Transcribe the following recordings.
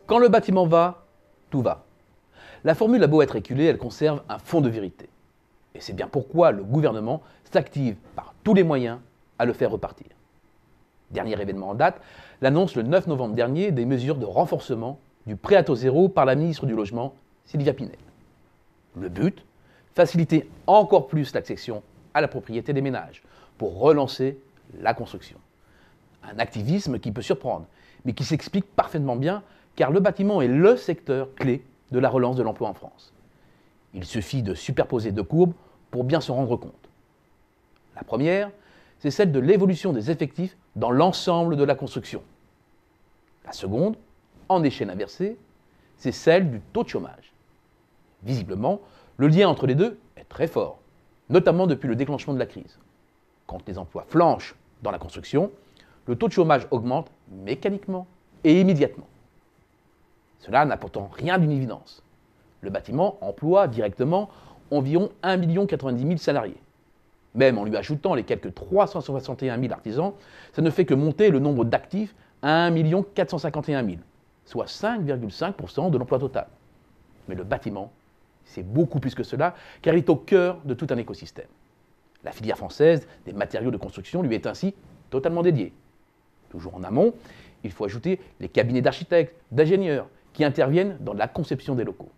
Quand le bâtiment va, tout va. La formule a beau être éculée, elle conserve un fond de vérité. Et c'est bien pourquoi le gouvernement s'active par tous les moyens à le faire repartir. Dernier événement en date, l'annonce le 9 novembre dernier des mesures de renforcement du prêt à taux zéro par la ministre du Logement, Sylvia Pinel. Le but, faciliter encore plus l'accession à la propriété des ménages pour relancer la construction. Un activisme qui peut surprendre, mais qui s'explique parfaitement bien car le bâtiment est le secteur clé de la relance de l'emploi en France. Il suffit de superposer deux courbes pour bien se rendre compte. La première, c'est celle de l'évolution des effectifs dans l'ensemble de la construction. La seconde, en échelle inversée, c'est celle du taux de chômage. Visiblement, le lien entre les deux est très fort, notamment depuis le déclenchement de la crise. Quand les emplois flanchent dans la construction, le taux de chômage augmente mécaniquement et immédiatement. Cela n'a pourtant rien d'une évidence. Le bâtiment emploie directement environ 1 90 000 salariés. Même en lui ajoutant les quelques 361 000 artisans, ça ne fait que monter le nombre d'actifs à 1 451 000, soit 5,5% de l'emploi total. Mais le bâtiment, c'est beaucoup plus que cela, car il est au cœur de tout un écosystème. La filière française des matériaux de construction lui est ainsi totalement dédiée. Toujours en amont, il faut ajouter les cabinets d'architectes, d'ingénieurs, qui interviennent dans la conception des locaux.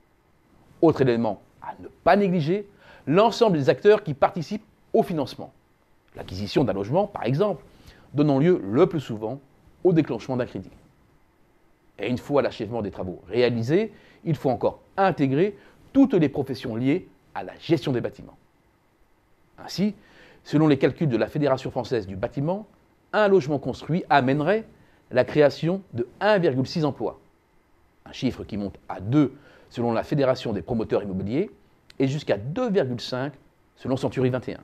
Autre élément à ne pas négliger, l'ensemble des acteurs qui participent au financement. L'acquisition d'un logement, par exemple, donnant lieu le plus souvent au déclenchement d'un crédit. Et une fois l'achèvement des travaux réalisés, il faut encore intégrer toutes les professions liées à la gestion des bâtiments. Ainsi, selon les calculs de la Fédération française du bâtiment, un logement construit amènerait la création de 1,6 emplois. Un chiffre qui monte à 2 selon la Fédération des promoteurs immobiliers et jusqu'à 2,5 selon Century 21.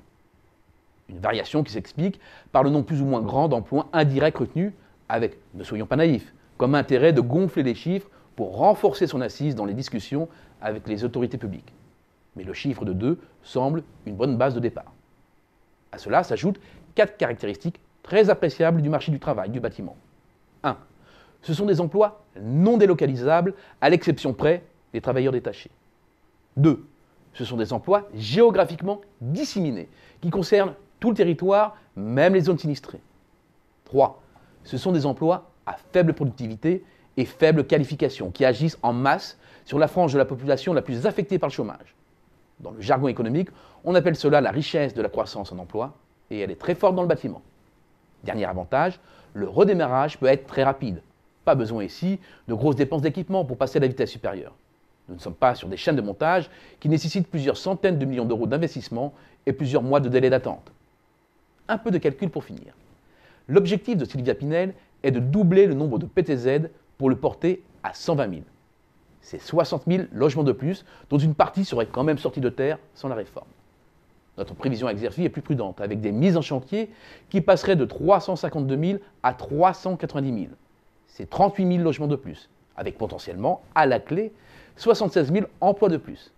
Une variation qui s'explique par le nombre plus ou moins grand d'emplois indirects retenus avec, ne soyons pas naïfs, comme intérêt de gonfler les chiffres pour renforcer son assise dans les discussions avec les autorités publiques. Mais le chiffre de 2 semble une bonne base de départ. À cela s'ajoutent 4 caractéristiques très appréciables du marché du travail du bâtiment. 1. Ce sont des emplois non délocalisables, à l'exception près des travailleurs détachés. 2. Ce sont des emplois géographiquement disséminés, qui concernent tout le territoire, même les zones sinistrées. 3. Ce sont des emplois à faible productivité et faible qualification, qui agissent en masse sur la frange de la population la plus affectée par le chômage. Dans le jargon économique, on appelle cela la richesse de la croissance en emploi, et elle est très forte dans le bâtiment. Dernier avantage, le redémarrage peut être très rapide. Pas besoin ici de grosses dépenses d'équipement pour passer à la vitesse supérieure. Nous ne sommes pas sur des chaînes de montage qui nécessitent plusieurs centaines de millions d'euros d'investissement et plusieurs mois de délai d'attente. Un peu de calcul pour finir. L'objectif de Sylvia Pinel est de doubler le nombre de PTZ pour le porter à 120 000. C'est 60 000 logements de plus, dont une partie serait quand même sortie de terre sans la réforme. Notre prévision à Xerfi est plus prudente, avec des mises en chantier qui passeraient de 352 000 à 390 000. C'est 38 000 logements de plus, avec potentiellement, à la clé, 76 000 emplois de plus.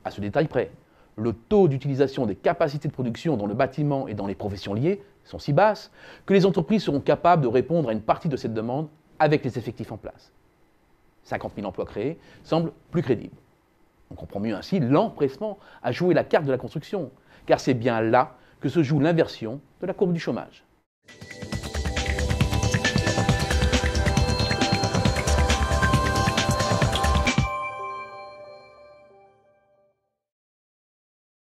À ce détail près, le taux d'utilisation des capacités de production dans le bâtiment et dans les professions liées sont si basses que les entreprises seront capables de répondre à une partie de cette demande avec les effectifs en place. 50 000 emplois créés semble plus crédible. On comprend mieux ainsi l'empressement à jouer la carte de la construction, car c'est bien là que se joue l'inversion de la courbe du chômage.